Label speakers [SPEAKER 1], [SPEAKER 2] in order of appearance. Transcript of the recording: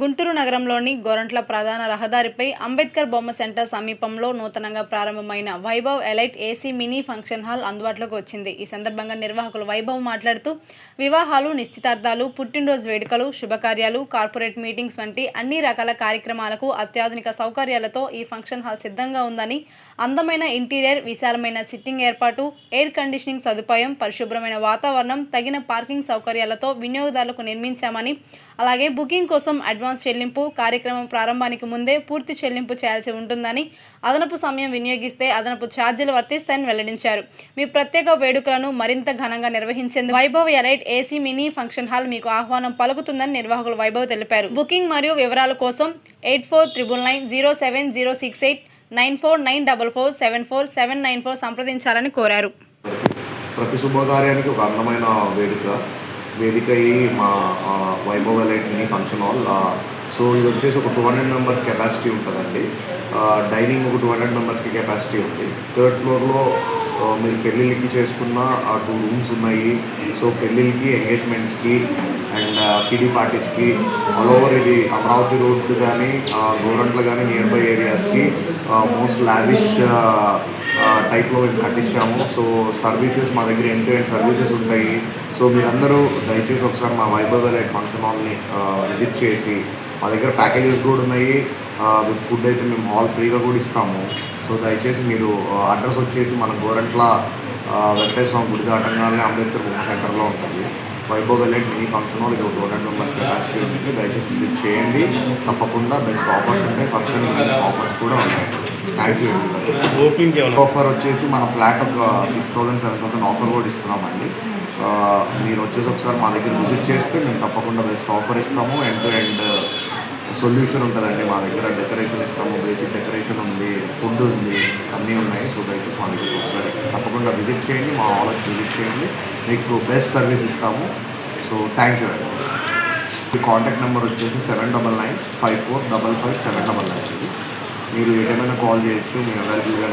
[SPEAKER 1] గుంటూరు నగరంలోని గోరంట్ల ప్రధాన రహదారిపై అంబేద్కర్ బొమ్మ సెంటర్ సమీపంలో నూతనంగా ప్రారంభమైన Vaibhav elite AC mini function hall అందుబాటులోకి వచ్చింది. ఈ సందర్భంగా నిర్వాహకులు వైభవ్ మాట్లాడుతూ వివాహాలు, నిశ్చితార్థాలు, పుట్టినరోజు వేడుకలు, శుభకార్యాలు, కార్పొరేట్ మీటింగ్స్ వంటి అన్ని రకాల కార్యక్రమాలకు అత్యాధునిక సౌకర్యాలతో ఈ ఫంక్షన్ హాల్ సిద్ధంగా ఉందని, అందమైన ఇంటీరియర్, విశాలమైన సిట్టింగ్ ఏర్పాటు, ఎయిర్ కండిషనింగ్ సదుపాయం, పరిశుభ్రమైన వాతావరణం, తగిన పార్కింగ్ సౌకర్యాలతో వినియోగదారులకు నిర్మించామని, అలాగే బుకింగ్ కోసం అడ్వాన్స్ చెల్లింపు, కార్యక్రమం ప్రారంభానికి ముందే పూర్తి చెల్లింపు చేయాల్సి ఉంటుందని, అదనపు సమయం వినియోగిస్తే అదనపు ఛార్జీలు వర్తిస్తాయని వెల్లడించారు. మీ ప్రత్యేక వేడుకలను మరింత ఘనంగా నిర్వహించేందుకు Vaibhav elite AC mini function hall మీకు ఆహ్వానం పలుకుతుందని నిర్వాహకులు వైభవ్ తెలిపారు. బుకింగ్ మరియు వివరాల కోసం 8499907068 9494474794 సంప్రదించాలని కోరారు.
[SPEAKER 2] ప్రతి శుభకార్యానికి ఒక అందమైన వేదిక ఈ మా Vaibhav elite mini function hall. So ఇది వచ్చేసి ఒక 200 మెంబర్స్ కెపాసిటీ ఉంటుందండి. డైనింగ్ ఒక 200 మెంబర్స్కి కెపాసిటీ ఉంది. థర్డ్ ఫ్లోర్లో మీరు పెళ్ళిళ్ళకి చేసుకున్న 2 రూమ్స్ ఉన్నాయి. సో పెళ్ళిళ్ళకి, ఎంగేజ్మెంట్స్కి అండ్ కిడీ పార్టీస్కి ఆల్ ఓవర్ ఇది అమరావతి రోడ్స్ కానీ, గోరంట్ల కానీ నియర్ బై ఏరియాస్కి మోస్ట్ లావిష్ టైప్లో మేము కట్టించాము. సో సర్వీసెస్ మా దగ్గర ఎండ్ టు ఎండ్ సర్వీసెస్ ఉంటాయి. సో మీరందరూ దయచేసి ఒకసారి మా వైభవ్ ఎలైట్ ఫంక్షన్ హాల్ని విజిట్ చేసి, మా దగ్గర ప్యాకేజెస్ కూడా ఉన్నాయి. విత్ ఫుడ్ అయితే మేము హాల్ ఫ్రీగా కూడా ఇస్తాము. సో దయచేసి మీరు అడ్రస్ వచ్చేసి మన గోరంట్ల వెంకటేశ్వర స్వామి గుడి దాటంగానే అంబేద్కర్ బొమ్మ సెంటర్లో ఉంటుంది Vaibhav elite mini function hall. ఇది ఒక 200 మెంబర్స్ కెపాసిటీ ఉంటుంది. దయచేసి విజిట్ చేయండి. తప్పకుండా బెస్ట్ ఆఫర్స్ ఉంటాయి. ఫస్ట్ టైం ఆఫర్స్ కూడా ఉన్నాయి. Thank you. ఓపెనింగ్ ఆఫర్ వచ్చేసి మన ఫ్లాట్ ఒక 6,000 7,000 ఆఫర్ కూడా ఇస్తున్నామండి. మీరు వచ్చేసి ఒకసారి మా దగ్గర విజిట్ చేస్తే మేము తప్పకుండా బెస్ట్ ఆఫర్ ఇస్తాము. ఎండ్ టు ఎండ్ సొల్యూషన్ ఉంటుందండి మా దగ్గర. డెకరేషన్ ఇస్తాము, బేసిక్ డెకరేషన్ ఉంది, ఫుడ్ ఉంది, అన్నీ ఉన్నాయి. సో దయచేసి మా దగ్గర ఒకసారి తప్పకుండా విజిట్ చేయండి. మా హాల్కి విజిట్ చేయండి. మీకు బెస్ట్ సర్వీస్ ఇస్తాము. సో థ్యాంక్ యూ అండి. ఈ కాంటాక్ట్ నెంబర్ వచ్చేసి 7995455799. మీరు ఏమైనా కాల్ చేయొచ్చు. మేము అవైలబుల్గా